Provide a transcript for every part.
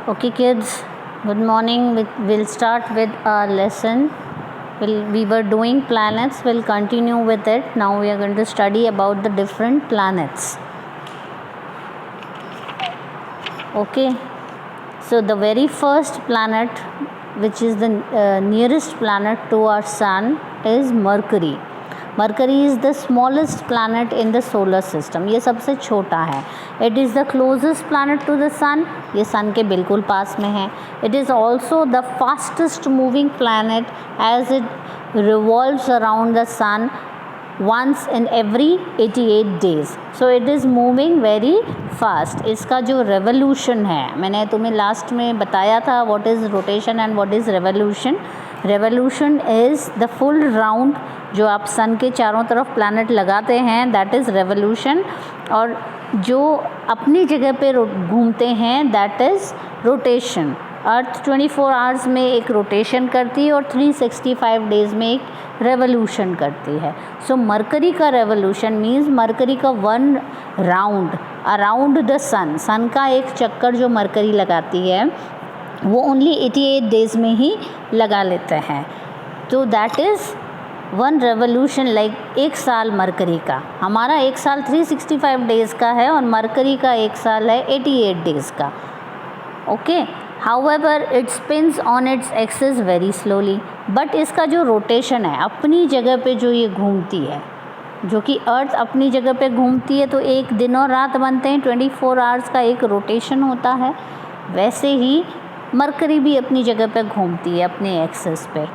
Okay, kids, good morning. We'll start with our lesson. We were doing planets, we'll continue with it. Now we are going to study about the different planets. Okay, so the very first planet, which is the nearest planet to our sun, is Mercury. Mercury is the smallest planet in the solar system. ये सबसे छोटा है. It is the closest planet to the sun. ये sun के बिल्कुल पास में है. It is also the fastest moving planet as it revolves around the sun once in every 88 days. So it is moving very fast. इसका जो revolution है, मैंने तुम्हें last में बताया था what is rotation and what is revolution. Revolution is the full round जो आप सन के चारों तरफ प्लैनेट लगाते हैं, दैट इज़ रेवोल्यूशन. और जो अपनी जगह पे घूमते हैं, that is rotation. Earth 24 hours में एक रोटेशन करती है और 365 डेज़ में एक रेवोल्यूशन करती है. सो मरकरी का रेवोल्यूशन मीन्स मरकरी का वन राउंड अराउंड द सन. सन का एक चक्कर जो मरकरी लगाती है वो ओनली 88 डेज़ में ही लगा लेते हैं. तो that is one revolution. Like एक साल मरकरी का, हमारा एक साल 365 डेज़ का है और मरकरी का एक साल है 88 डेज़ का. Okay, however it spins on its axis very slowly. But इसका जो रोटेशन है, अपनी जगह पे जो ये घूमती है, जो कि अर्थ अपनी जगह पे घूमती है, तो एक दिन और रात बनते हैं, 24 आवर्स का एक रोटेशन होता है. वैसे ही मरकरी भी अपनी जगह पे घूमती है अपने एक्सिस पे.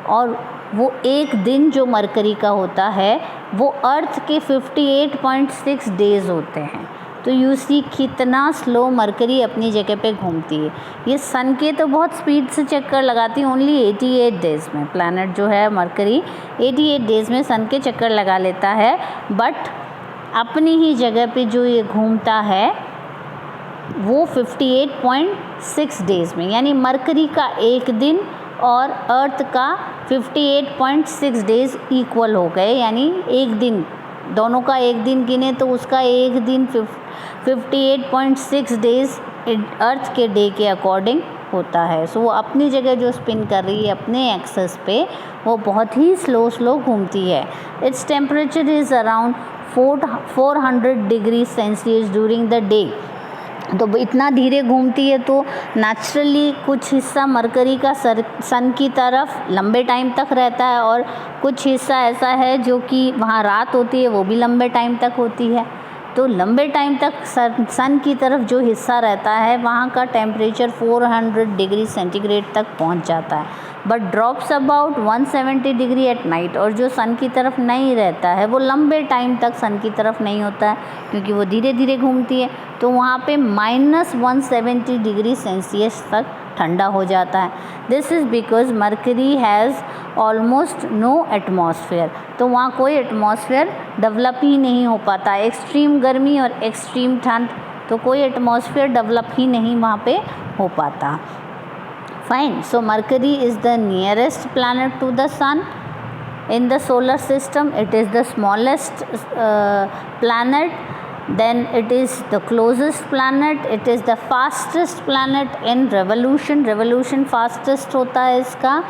और वो एक दिन जो मरकरी का होता है वो अर्थ के 58.6 डेज़ होते हैं. तो यू सी कितना स्लो मरकरी अपनी जगह पे घूमती है. ये सन के तो बहुत स्पीड से चक्कर लगाती है, ओनली 88 डेज़ में. प्लैनेट जो है मरकरी 88 डेज़ में सन के चक्कर लगा लेता है. बट अपनी ही जगह पे जो ये घूमता है वो 58.6 डेज़ में, यानी मरकरी का एक दिन और अर्थ का 58.6 डेज़ इक्वल हो गए. यानी एक दिन, दोनों का एक दिन गिने तो उसका एक दिन 58.6 डेज़ अर्थ के डे के अकॉर्डिंग होता है. सो वो अपनी जगह जो स्पिन कर रही है अपने एक्सेस पे, वो बहुत ही स्लो घूमती है. Its temperature is around 400 degree Celsius during the day. तो इतना धीरे घूमती है तो नेचुरली कुछ हिस्सा मरकरी का सन की तरफ लंबे टाइम तक रहता है और कुछ हिस्सा ऐसा है जो कि वहाँ रात होती है वो भी लंबे टाइम तक होती है. तो लंबे टाइम तक सन की तरफ जो हिस्सा रहता है वहाँ का टेम्परेचर 400 डिग्री सेंटीग्रेड तक पहुँच जाता है. But drops about 170 degree at night. और जो सन की तरफ नहीं रहता है वो लंबे टाइम तक सन की तरफ नहीं होता है क्योंकि वो धीरे धीरे घूमती है. तो वहाँ पे -170 डिग्री सेल्सियस तक ठंडा हो जाता है. This is because Mercury has almost no atmosphere. तो वहाँ कोई एटमॉस्फेयर डेवलप ही नहीं हो पाता. एक्सट्रीम गर्मी और एक्सट्रीम ठंड, तो कोई एटमॉस्फेयर डेवलप ही नहीं वहाँ पे हो पाता. Fine. So Mercury is the nearest planet to the sun in the solar system. It is the smallest planet. Then it is the closest planet. It is the fastest planet in revolution. Revolution fastest होता है इसका.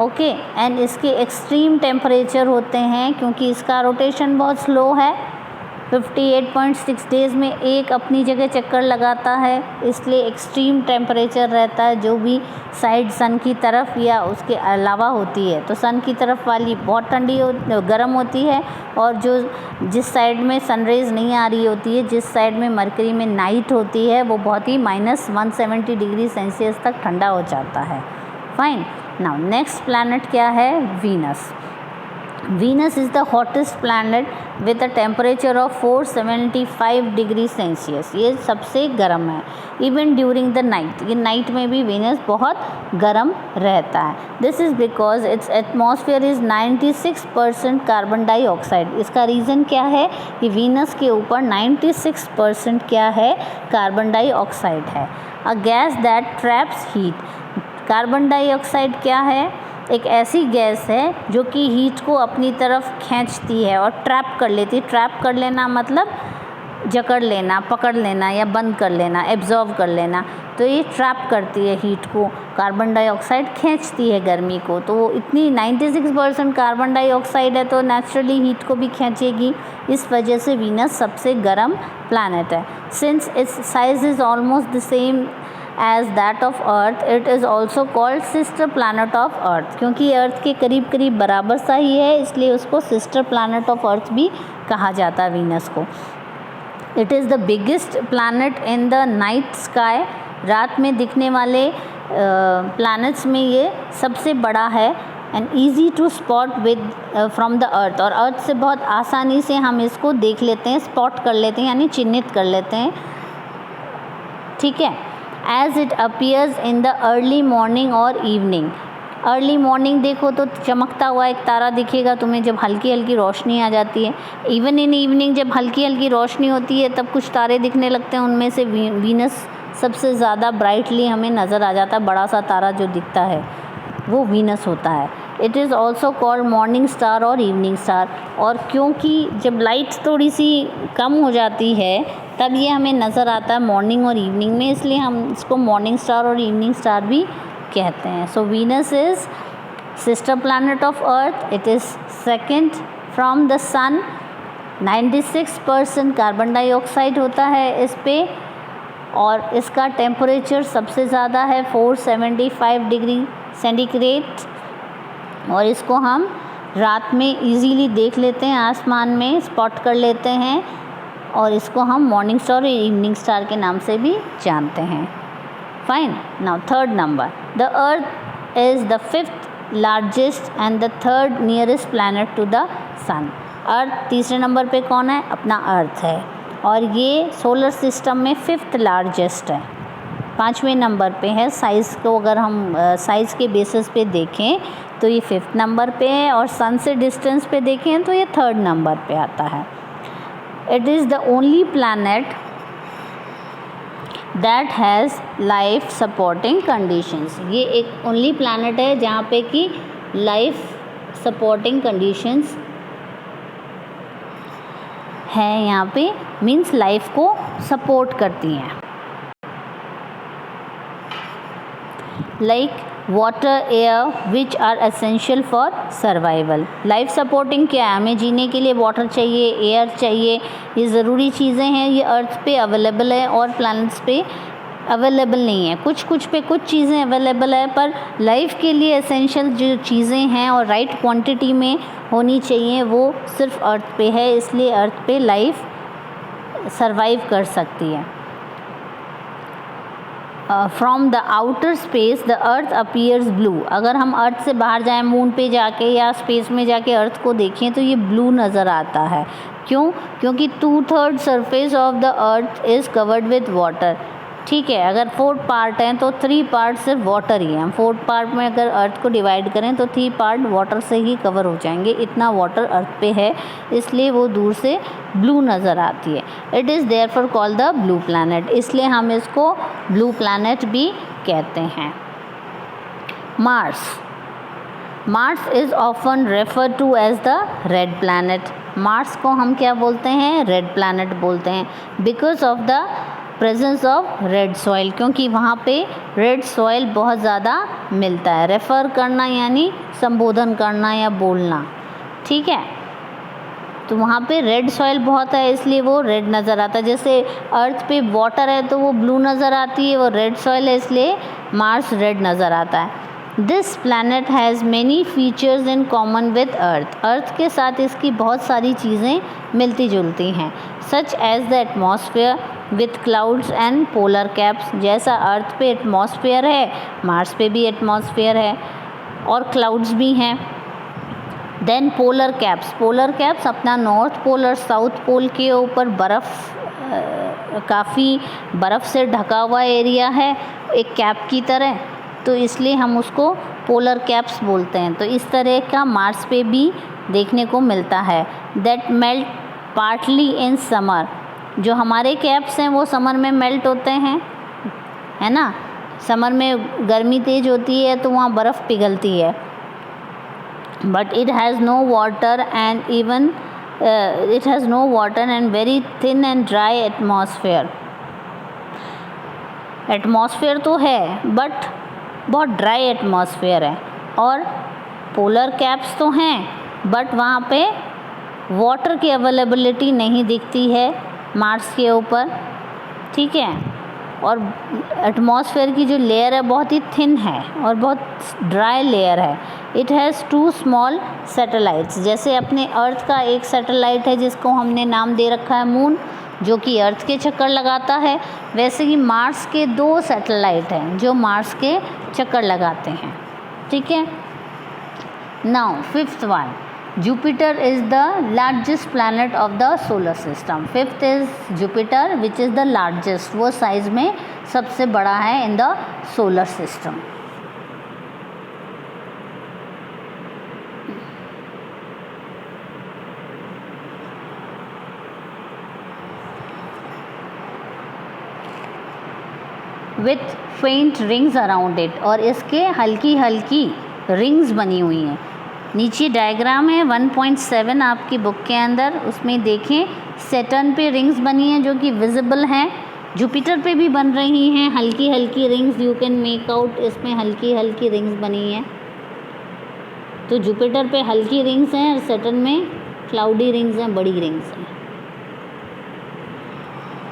Okay, and इसके extreme temperature होते हैं क्योंकि इसका rotation बहुत slow है. 58.6 डेज़ में एक अपनी जगह चक्कर लगाता है, इसलिए एक्सट्रीम टेम्परेचर रहता है. जो भी साइड सन की तरफ या उसके अलावा होती है, तो सन की तरफ वाली बहुत ठंडी गर्म होती है और जो जिस साइड में सनरेज नहीं आ रही होती है, जिस साइड में मरकरी में नाइट होती है, वो बहुत ही -170 डिग्री सेल्सियस तक ठंडा हो जाता है. फाइन. नाउ नेक्स्ट प्लैनेट क्या है? Venus. Venus is the hottest planet with a temperature of 475 degree Celsius. ये सबसे गर्म है. इवन ड्यूरिंग द नाइट, ये नाइट में भी वीनस बहुत गर्म रहता है. This is because it's atmosphere is 96% carbon dioxide. इसका रीज़न क्या है कि वीनस के ऊपर 96% क्या है? कार्बन डाइऑक्साइड है. A gas that traps heat. Carbon dioxide क्या है? एक ऐसी गैस है जो कि हीट को अपनी तरफ खींचती है और ट्रैप कर लेती है. ट्रैप कर लेना मतलब जकड़ लेना, पकड़ लेना या बंद कर लेना, एब्जॉर्ब कर लेना। तो ये ट्रैप करती है हीट को, कार्बन डाइऑक्साइड खींचती है गर्मी को। तो वो इतनी 96% कार्बन डाइऑक्साइड है तो नेचुरली हीट को भी खींचेगी। इस वजह से वीनस सबसे गर्म प्लैनेट है। Since its size is almost the same as that of Earth, it is also called sister planet of Earth. क्योंकि अर्थ के करीब करीब बराबर सा ही है, इसलिए उसको सिस्टर प्लैनेट ऑफ अर्थ भी कहा जाता है वीनस को। It is the biggest planet in the night sky. रात में दिखने वाले प्लैनेट्स में ये सबसे बड़ा है। And easy to spot with from the Earth, और अर्थ से बहुत आसानी से हम इसको देख लेते हैं, स्पॉट कर लेते हैं, यानी चिन्हित कर लेते हैं। ठीक है। As it appears in the early morning और इवनिंग। अर्ली मॉर्निंग देखो तो चमकता हुआ एक तारा दिखेगा तुम्हें जब हल्की हल्की रोशनी आ जाती है। इवन इन इवनिंग जब हल्की हल्की रोशनी होती है तब कुछ तारे दिखने लगते हैं, उनमें से वीनस सबसे ज़्यादा ब्राइटली हमें नज़र आ जाता है। बड़ा सा तारा जो दिखता है वो वीनस होता है। It is also called morning star और इवनिंग स्टार। और क्योंकि जब लाइट थोड़ी सी कम हो जाती है तब ये हमें नज़र आता है मॉर्निंग और इवनिंग में, इसलिए हम इसको मॉर्निंग स्टार और इवनिंग स्टार भी कहते हैं। So Venus is sister planet of Earth. It is second from the sun. 96% carbon dioxide होता है इस पे, और इसका टेम्परेचर सबसे ज़्यादा है 475 डिग्री सेंटीग्रेड। और इसको हम रात में इजीली देख लेते हैं, आसमान में स्पॉट कर लेते हैं, और इसको हम मॉर्निंग स्टार और इवनिंग स्टार के नाम से भी जानते हैं। Fine. Now third number, the earth is the 5th largest and the 3rd nearest planet to the sun. Earth तीसरे नंबर पे कौन है? अपना अर्थ है, और ये सोलर सिस्टम में 5th लार्जेस्ट है। 5वें नंबर पे है। साइज़ को अगर हम साइज़ के बेसिस पे देखें तो ये 5th नंबर पे है, और सन से डिस्टेंस पे देखें तो ये 3rd नंबर पे आता है। It is the only planet that has life supporting conditions. ये एक ओनली प्लैनेट है जहाँ पे कि लाइफ सपोर्टिंग कंडीशंस है। यहाँ पे मीन्स लाइफ को सपोर्ट करती हैं, like water, air which are essential for survival. Life supporting क्या है? हमें जीने के लिए वाटर चाहिए, एयर चाहिए, ये ज़रूरी चीज़ें हैं। ये अर्थ पे अवेलेबल है और प्लैनेट्स पे अवेलेबल नहीं है। कुछ कुछ पे कुछ चीज़ें अवेलेबल है, पर लाइफ के लिए एसेंशियल जो चीज़ें हैं और राइट क्वांटिटी में होनी चाहिए वो सिर्फ अर्थ पे है, इसलिए अर्थ पे लाइफ सरवाइव कर सकती है। From the outer space the earth appears blue. अगर हम अर्थ से बाहर जाएं, मून पे जाके या स्पेस में जाके अर्थ को देखें तो ये ब्लू नज़र आता है। क्यों? क्योंकि 2/3 surface of the earth is covered with water. ठीक है, अगर 4 पार्ट हैं तो 3 पार्ट सिर्फ वाटर ही हैं। 4 पार्ट में अगर अर्थ को डिवाइड करें तो 3 पार्ट वाटर से ही कवर हो जाएंगे। इतना वाटर अर्थ पे है, इसलिए वो दूर से ब्लू नज़र आती है। It is therefore called the blue planet, इसलिए हम इसको ब्लू प्लैनेट भी कहते हैं। Mars. Mars is often refer to as the red planet. Mars को हम क्या बोलते हैं? रेड प्लैनेट बोलते हैं, because of the presence of red soil. क्योंकि वहाँ पे रेड सॉइल बहुत ज़्यादा मिलता है। रेफ़र करना यानी संबोधन करना या बोलना। ठीक है, तो वहाँ पे रेड सॉइल बहुत है, इसलिए वो रेड नज़र आता है। जैसे अर्थ पे वाटर है तो वो ब्लू नज़र आती है, वो रेड सॉइल है इसलिए मार्स रेड नज़र आता है। This planet has many features in common with earth. Earth के साथ इसकी बहुत सारी चीज़ें मिलती जुलती हैं, such as the atmosphere with clouds and polar caps. जैसा अर्थ पे एटमॉस्फेयर है, मार्स पे भी एटमॉस्फेयर है और क्लाउड्स भी हैं। Then polar caps. Polar caps अपना नॉर्थ पोल और साउथ पोल के ऊपर काफ़ी बर्फ़ से ढका हुआ एरिया है, एक कैप की तरह, तो इसलिए हम उसको पोलर कैप्स बोलते हैं। तो इस तरह का मार्स पे भी देखने को मिलता है। That melt partly in summer. जो हमारे कैप्स हैं वो समर में मेल्ट होते हैं, है ना। समर में गर्मी तेज़ होती है तो वहाँ बर्फ़ पिघलती है। But it has no water and even it has no water and very thin and dry atmosphere. Atmosphere तो है बट बहुत ड्राई एटमॉस्फेयर है, और पोलर कैप्स तो हैं बट वहाँ पे वाटर की अवेलेबिलिटी नहीं दिखती है मार्स के ऊपर, ठीक है। और एटमॉस्फेयर की जो लेयर है बहुत ही थिन है और बहुत ड्राई लेयर है। इट हैज़ 2 स्मॉल सैटेलाइट्स, जैसे अपने अर्थ का एक सैटेलाइट है जिसको हमने नाम दे रखा है मून, जो कि अर्थ के चक्कर लगाता है, वैसे ही मार्स के 2 सैटेलाइट हैं जो मार्स के चक्कर लगाते हैं, ठीक है। Now 5th one, Jupiter is the largest planet of the solar system. 5th is Jupiter which is the largest, वो साइज़ में सबसे बड़ा है in the solar system. With फेंट रिंग्स अराउंड इट, और इसके हल्की हल्की रिंग्स बनी हुई हैं। नीचे डायग्राम है 1.7 आपकी बुक के अंदर, उसमें देखें सैटर्न पे रिंग्स बनी हैं जो कि विजिबल हैं, जुपिटर पे भी बन रही हैं हल्की हल्की rings, you can make out, इसमें हल्की हल्की रिंग्स बनी हैं। तो जुपिटर पे हल्की रिंग्स हैं और सैटर्न में क्लाउडी रिंग्स हैं, बड़ी रिंग्स हैं।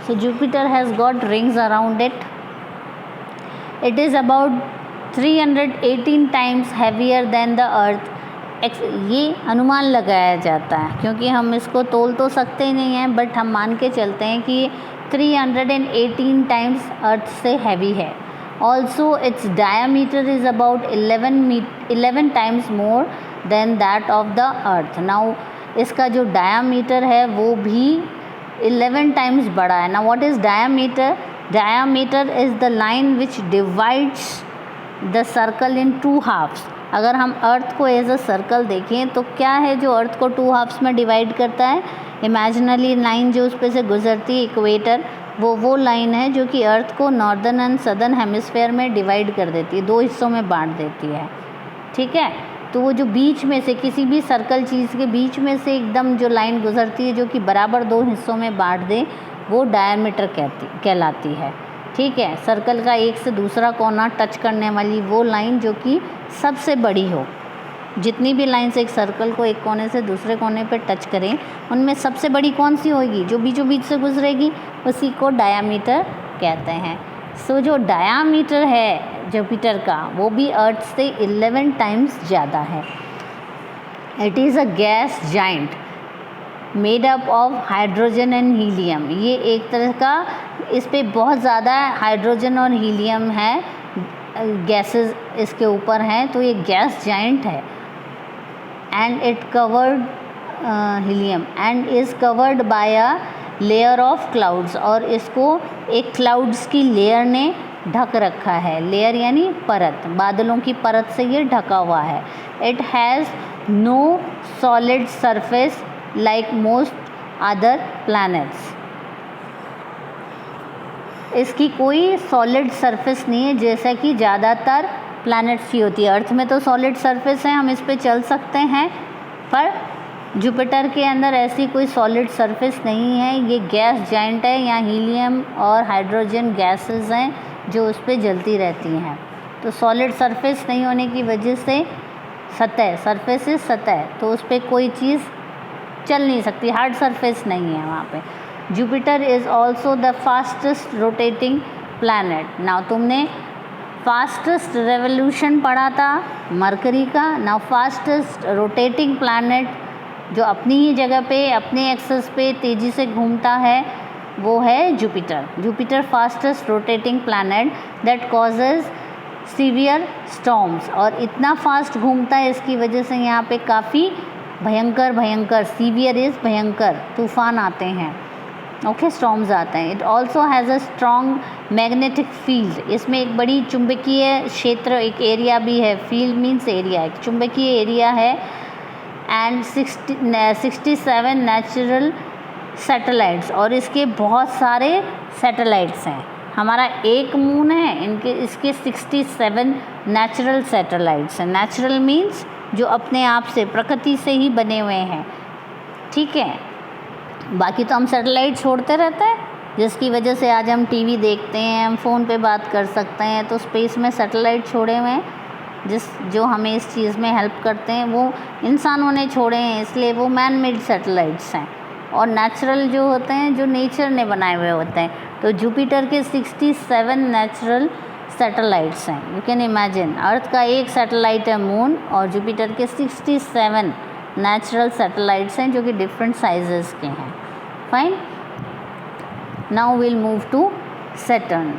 So Jupiter has got rings around it. It is about 318 times heavier than the earth. ये अनुमान लगाया जाता है क्योंकि हम इसको तोल तो सकते नहीं हैं, बट हम मान के चलते हैं कि 318 टाइम्स अर्थ से हैवी है। Also it's diameter is about 11 times more than that of the earth. Now इसका जो डायामीटर है वो भी 11 टाइम्स बड़ा है। Now what is diameter? Diameter is the line which divides the circle in 2 halves. अगर हम अर्थ को एज अ सर्कल देखें तो क्या है जो अर्थ को 2 हाफ्स में डिवाइड करता है? इमेजिनरी लाइन जो उस पर से गुजरती है, इक्वेटर, वो लाइन है जो कि अर्थ को नॉर्दर्न एंड सदर्न हेमिस्फेयर में डिवाइड कर देती है, 2 हिस्सों में बांट देती है, ठीक है। तो वो जो बीच में से किसी भी सर्कल चीज़ के बीच में से एकदम जो लाइन गुजरती है जो कि बराबर 2 हिस्सों में बांट दे, वो डायमीटर कहलाती है, ठीक है। सर्कल का एक से दूसरा कोना टच करने वाली वो लाइन जो कि सबसे बड़ी हो। जितनी भी लाइन्स एक सर्कल को एक कोने से दूसरे कोने पे टच करें, उनमें सबसे बड़ी कौन सी होगी? जो बीचों बीच से गुजरेगी, उसी को डायामीटर कहते हैं। सो जो डायामीटर है जुपिटर का वो भी अर्थ से 11 टाइम्स ज़्यादा है। It is a gas giant made up of hydrogen and helium. ये एक तरह का, इस पे बहुत ज़्यादा हाइड्रोजन और हीलियम है, गैसेस इसके ऊपर हैं, तो ये गैस जाइंट है। And it covered helium and is covered by a layer of clouds, और इसको एक क्लाउड्स की लेयर ने ढक रखा है। लेयर यानी परत, बादलों की परत से ये ढका हुआ है। It has no solid surface like most other planets. इसकी कोई सॉलिड सरफेस नहीं है जैसा कि ज़्यादातर प्लैनेट्स की होती है। अर्थ में तो सॉलिड सरफेस है, हम इस पे चल सकते हैं, पर जुपिटर के अंदर ऐसी कोई सॉलिड सरफेस नहीं है। ये गैस जाइंट है, यहाँ हीलियम और हाइड्रोजन गैसेस हैं जो उस पर जलती रहती हैं। तो सॉलिड सरफेस नहीं होने की वजह से सतह, सरफेस इज सतह, तो उस पर कोई चीज़ चल नहीं सकती, हार्ड सरफेस नहीं है वहाँ पे। Jupiter is also the fastest rotating planet. Now तुमने फास्टेस्ट रेवोल्यूशन पढ़ा था मरकरी का, नाउ फास्टेस्ट रोटेटिंग प्लैनेट जो अपनी ही जगह पे अपने एक्सेस पे तेज़ी से घूमता है वो है Jupiter. Jupiter fastest rotating planet that causes severe storms, और इतना फास्ट घूमता है इसकी वजह से यहाँ पे काफ़ी भयंकर, सीवियर इज़ भयंकर, तूफान आते हैं, ओके, स्टॉर्म्स आते हैं। It also has a strong magnetic field, इसमें एक बड़ी चुंबकीय क्षेत्र, एक एरिया भी है, फील्ड मीन्स एरिया, एक चुंबकीय एरिया है। एंड 67 नेचुरल सैटेलाइट्स, और इसके बहुत सारे सैटेलाइट्स हैं। हमारा एक मून है, इसके 67 नेचुरल सैटेलाइट्स हैं। नेचुरल मीन्स जो अपने आप से, प्रकृति से ही बने हुए हैं। ठीक है। बाकी तो हम सैटेलाइट छोड़ते रहते हैं, जिसकी वजह से आज हम टीवी देखते हैं, हम फ़ोन पे बात कर सकते हैं। तो स्पेस में सैटेलाइट छोड़े हुए हैं जो हमें इस चीज़ में हेल्प करते हैं, वो इंसानों ने छोड़े हैं, इसलिए वो मैन मेड सैटेलाइट्स हैं। और नेचुरल जो होते हैं, जो नेचर ने बनाए हुए होते हैं। तो जुपिटर के 67 नेचुरल सैटेलाइट्स हैं। यू कैन इमेजिन, अर्थ का एक सैटेलाइट है मून, और जुपिटर के 67 नेचुरल सैटेलाइट्स हैं जो कि डिफरेंट साइजेस के हैं। Fine, now will move to Saturn.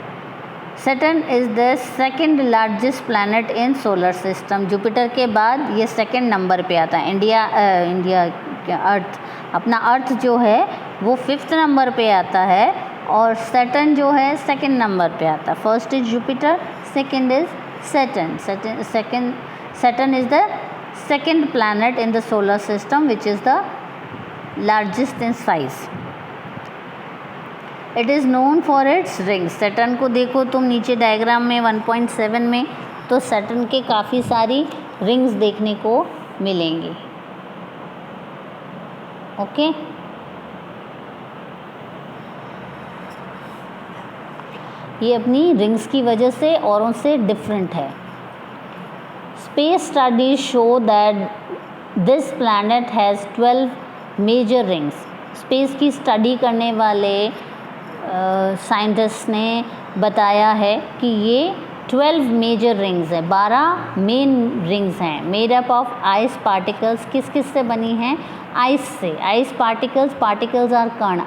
Saturn is the second largest planet in solar system. Jupiter के बाद ये सेकंड नंबर पे आता है। इंडिया अर्थ, अपना अर्थ जो है वो 5th नंबर पे आता है, और सैटर्न जो है सेकंड नंबर पे आता है। First is Jupiter, second is Saturn. Saturn is the second planet in the solar system which is the largest in size. It is known for its rings. Saturn को देखो तुम नीचे diagram में 1.7 में, तो सैटर्न के काफ़ी सारी रिंग्स देखने को मिलेंगी। ओके, ये अपनी रिंग्स की वजह से औरों से डिफरेंट है। Space studies show that this planet has 12 major rings. Space की स्टडी करने वाले साइंटिस्ट ने बताया है कि ये 12 मेजर रिंग्स है, 12 मेन रिंग्स हैं, made up of ice particles. किस किस से बनी हैं? आइस से। आइस पार्टिकल्स, पार्टिकल्स आर कण,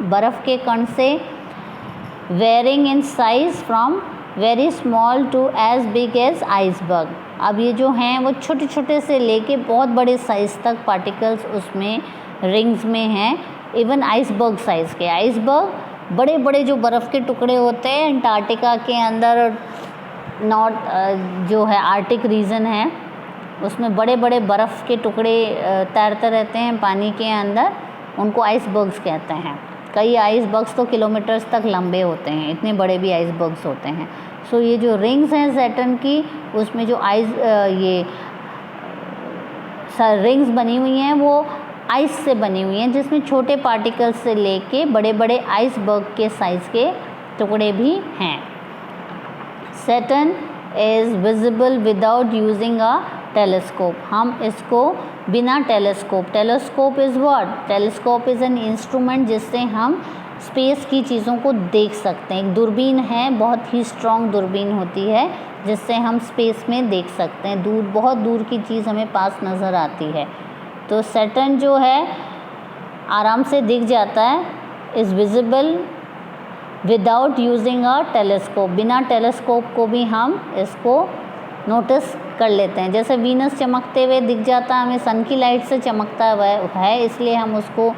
बर्फ़ के कण से, varying in size from very small to as big as iceberg. अब ये जो हैं वो छोटे छोटे से लेके बहुत बड़े साइज़ तक पार्टिकल्स उसमें रिंग्स में हैं, इवन आइसबर्ग साइज़ के। आइसबर्ग बड़े बड़े जो बर्फ़ के टुकड़े होते हैं अंटार्कटिका के अंदर, जो है आर्टिक रीजन है, उसमें बड़े बड़े बर्फ़ के टुकड़े तैरते रहते हैं पानी के अंदर, उनको आइसबर्ग्स कहते हैं। कई आइसबर्ग्स तो किलोमीटर्स तक लंबे होते हैं, इतने बड़े भी आइसबर्ग्स होते हैं। सो ये जो रिंग्स हैं सैटर्न की, उसमें जो रिंग्स बनी हुई हैं वो आइस से बनी हुई हैं, जिसमें छोटे पार्टिकल्स से लेके बड़े बड़े आइसबर्ग के साइज़ के टुकड़े भी हैं। Saturn is visible without using a telescope. हम इसको बिना telescope is what? Telescope is an instrument जिससे हम स्पेस की चीज़ों को देख सकते हैं। एक दूरबीन है, बहुत ही स्ट्रॉन्ग दूरबीन होती है जिससे हम स्पेस में देख सकते हैं, दूर, बहुत दूर की चीज़ हमें पास नज़र आती है। तो सैटर्न जो है आराम से दिख जाता है, is visible without using a telescope. बिना टेलीस्कोप को भी हम इसको नोटिस कर लेते हैं। जैसे वीनस चमकते हुए दिख जाता है हमें, सन की लाइट से चमकता है, इसलिए हम उसको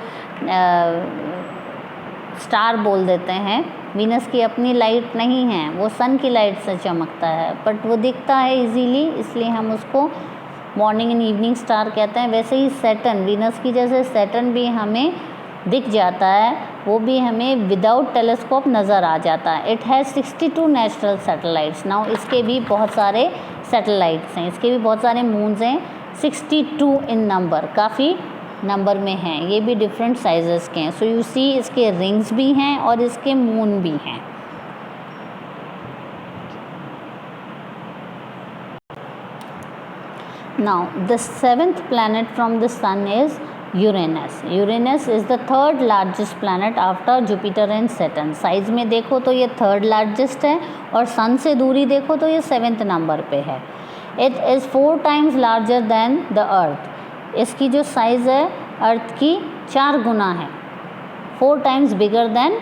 स्टार बोल देते हैं। वीनस की अपनी लाइट नहीं है, वो सन की लाइट से चमकता है, बट वो दिखता है इजीली, इसलिए हम उसको मॉर्निंग एंड इवनिंग स्टार कहते हैं। वैसे ही सैटर्न, वीनस की जैसे सैटर्न भी हमें दिख जाता है, वो भी हमें विदाउट टेलीस्कोप नज़र आ जाता है। It has 62 natural satellites. Now इसके भी बहुत सारे सैटेलाइट्स हैं, इसके भी बहुत सारे मून्स हैं, 62 इन नंबर, काफ़ी नंबर में हैं। ये भी डिफरेंट साइजेस के हैं। सो यू सी, इसके रिंग्स भी हैं और इसके मून भी हैं। Now the 7th planet from the sun is Uranus. Uranus is the 3rd largest planet after Jupiter and Saturn. Size में देखो तो ये 3rd largest है, और सन से दूरी देखो तो ये 7th नंबर पे है। It is 4 times larger than the Earth. इसकी जो साइज़ है अर्थ की 4 गुना है, 4 times bigger than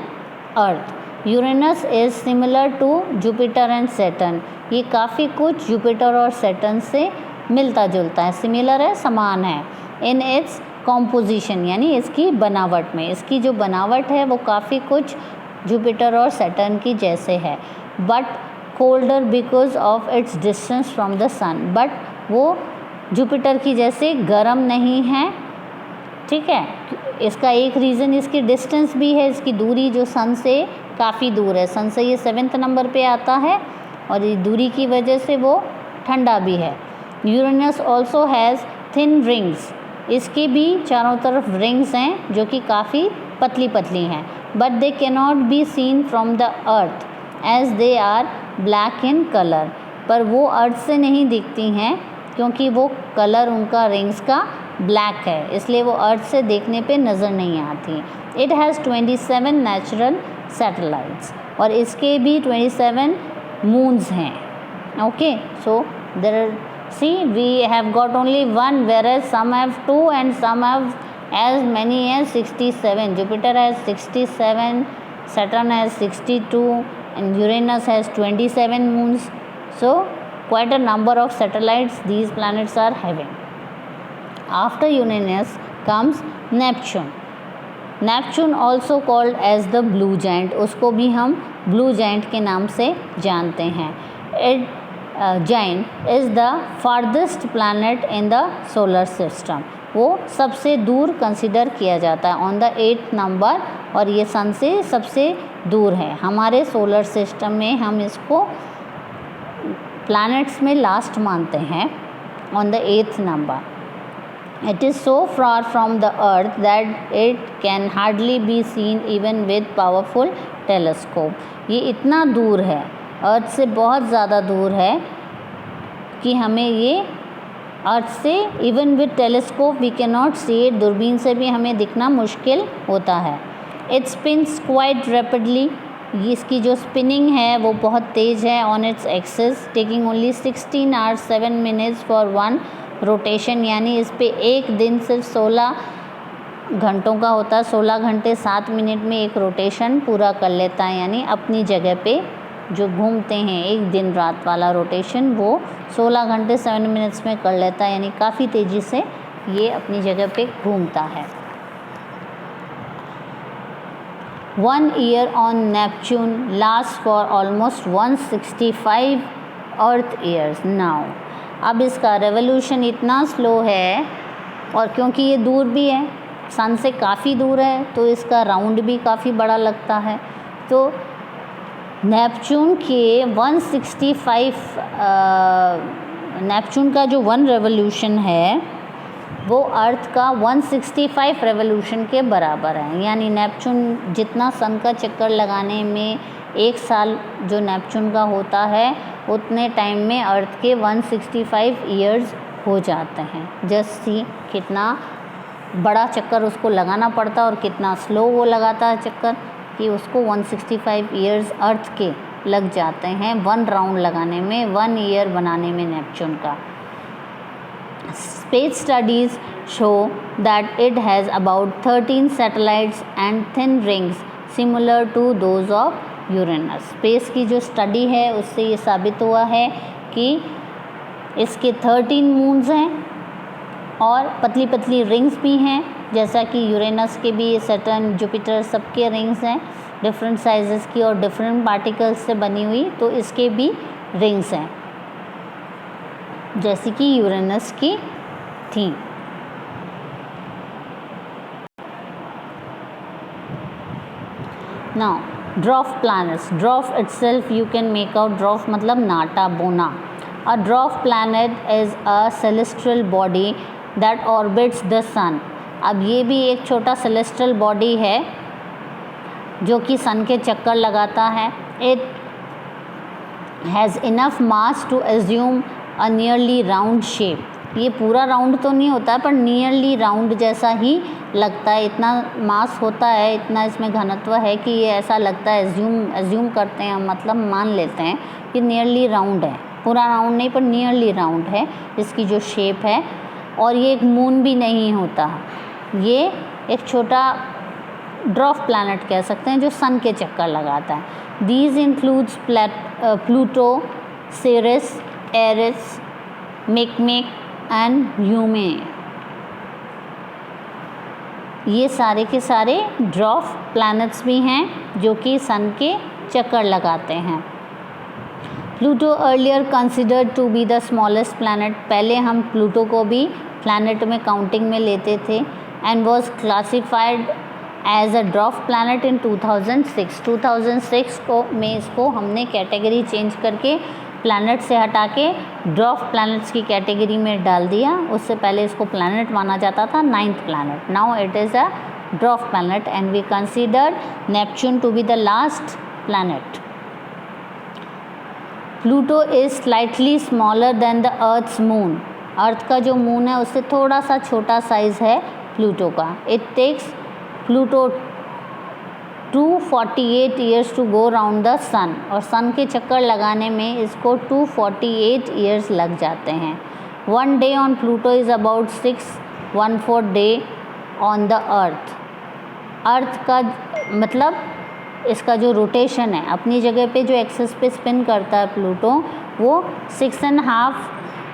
Earth. Uranus is similar to Jupiter and Saturn. ये काफ़ी कुछ जुपिटर और सैटर्न से मिलता जुलता है, सिमिलर है, समान है। इन इट्स कॉम्पोजिशन, यानी इसकी बनावट में, इसकी जो बनावट है वो काफ़ी कुछ जुपिटर और सैटर्न की जैसे है, but colder because of its distance from the sun. But वो जुपिटर की जैसे गर्म नहीं है, ठीक है। इसका एक रीज़न इसकी डिस्टेंस भी है, इसकी दूरी जो सन से काफ़ी दूर है। सन से ये 7th नंबर पे आता है, और इस दूरी की वजह से वो ठंडा भी है। Uranus also has thin rings इसके भी चारों तरफ रिंग्स हैं जो कि काफ़ी पतली पतली हैं, but they cannot be seen from the earth as they are black in colour, पर वो अर्थ से नहीं दिखती हैं क्योंकि वो कलर उनका रिंग्स का ब्लैक है, इसलिए वो अर्थ से देखने पे नज़र नहीं आती। इट हैज़ 27 नेचुरल सैटेलाइट्स, और इसके भी 27 मून्स हैं। Okay, so there see we have got only one, whereas some have 2 and some have as many as 67. Jupiter has 67, Saturn has 62 and Uranus has 27 moons. So quite a number of satellites these planets are having. After Uranus comes Neptune. Neptune also called as the blue giant, उसको भी हम blue giant के नाम से जानते हैं। Giant is the farthest planet in the solar system. वो सबसे दूर कंसिडर किया जाता है ऑन द 8th नंबर, और ये सन से सबसे दूर है हमारे सोलर सिस्टम में। हम इसको प्लैनेट्स में लास्ट मानते हैं on the 8th number. It is so far from the earth that it can hardly be seen even with powerful telescope. ये इतना दूर है, अर्थ से बहुत ज़्यादा दूर है कि हमें ये अर्थ से even with telescope we can not see it, दूरबीन से भी हमें दिखना मुश्किल होता है। इट स्पिन्स क्वाइट रैपिडली, इसकी जो स्पिनिंग है वो बहुत तेज़ है on its axis, taking only 16 hours 7 minutes for one rotation, यानी इस पे एक दिन सिर्फ 16 घंटों का होता है, 16 घंटे 7 मिनट में एक रोटेशन पूरा कर लेता है, यानी अपनी जगह पे जो घूमते हैं एक दिन रात वाला रोटेशन वो 16 घंटे 7 मिनट्स में कर लेता है, यानी काफ़ी तेज़ी से ये अपनी जगह पे घूमता है। 1 year on Neptune lasts for almost 165 Earth years now। अब इसका रेवोल्यूशन इतना स्लो है, और क्योंकि ये दूर भी है, सन से काफ़ी दूर है, तो इसका राउंड भी काफ़ी बड़ा लगता है। तो नेपच्यून के 165 नेपच्यून का जो 1 रेवोल्यूशन है वो अर्थ का 165 रेवोल्यूशन के बराबर है, यानी नेपच्यून जितना सन का चक्कर लगाने में 1 साल जो नेपच्यून का होता है उतने टाइम में अर्थ के 165 ईयर्स हो जाते हैं। जस्ट सी कितना बड़ा चक्कर उसको लगाना पड़ता है और कितना स्लो वो लगाता है चक्कर, कि उसको 165 ईयर्स अर्थ के लग जाते हैं 1 राउंड लगाने में, 1 ईयर बनाने में नेपच्यून का। Space studies show that it has about 13 satellites and thin rings similar to those of Uranus. Space की जो स्टडी है उससे ये साबित हुआ है कि इसके 13 मून्स हैं और पतली पतली रिंग्स भी हैं, जैसा कि यूरेनस के भी, सैटर्न, जुपिटर सबके रिंग्स हैं डिफरेंट साइजेस की और डिफरेंट पार्टिकल्स से बनी हुई, तो इसके भी रिंग्स हैं जैसे कि यूरेनस की थी। Now dwarf planets. Dwarf itself you can make out, dwarf मतलब नाटा बोना। A dwarf planet is a celestial body that orbits the sun. अब ये भी एक छोटा सेलेस्ट्रियल बॉडी है जो कि सन के चक्कर लगाता है। It has enough mass to assume a nearly round shape. ये पूरा राउंड तो नहीं होता पर नियरली राउंड जैसा ही लगता है, इतना मास होता है, इतना इसमें घनत्व है कि ये ऐसा लगता है, एज्यूम करते हैं, मतलब मान लेते हैं कि नियरली राउंड है, पूरा राउंड नहीं पर नियरली राउंड है इसकी जो शेप है। और ये एक मून भी नहीं होता, ये एक छोटा ड्वार्फ प्लैनेट कह सकते हैं जो सन के चक्कर लगाता है। These includes Pluto, Ceres, Eris, Makemake and Haumea. ये सारे के सारे ड्वार्फ प्लैनेट्स भी हैं जो कि सन के चक्कर लगाते हैं। Pluto earlier considered to be the smallest planet. पहले हम प्लूटो को भी प्लैनेट में काउंटिंग में लेते थे and was classified as a dwarf planet in 2006। 2006 को में इसको हमने कैटेगरी चेंज करके प्लैनेट से हटा के ड्वार्फ प्लैनेट्स की कैटेगरी में डाल दिया। उससे पहले इसको प्लैनेट माना जाता था, 9th planet. Now it is a dwarf planet and we consider Neptune to be the last planet. Pluto is slightly smaller than the earth's moon. Earth का जो मून है उससे थोड़ा सा छोटा साइज़ है प्लूटो का। It takes Pluto 248 years to go round the sun, और सन के चक्कर लगाने में इसको 248 ईयर्स लग जाते हैं। 1 day on Pluto is about 614 day on the earth. Earth का मतलब इसका जो रोटेशन है, अपनी जगह पे जो एक्सिस पे स्पिन करता है प्लूटो, वो 6.5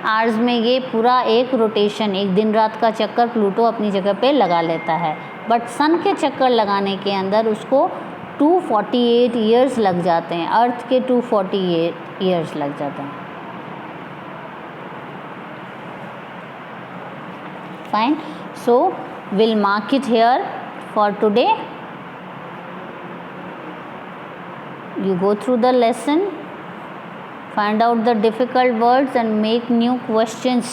आवर्स में ये पूरा एक रोटेशन, एक दिन रात का चक्कर प्लूटो अपनी जगह पे लगा लेता है। बट सन के चक्कर लगाने के अंदर उसको 248 ईयर्स लग जाते हैं, अर्थ के 248 ईयर्स लग जाते हैं। Fine, so will mark it here for today. You go through the lesson, find out the difficult words and make new questions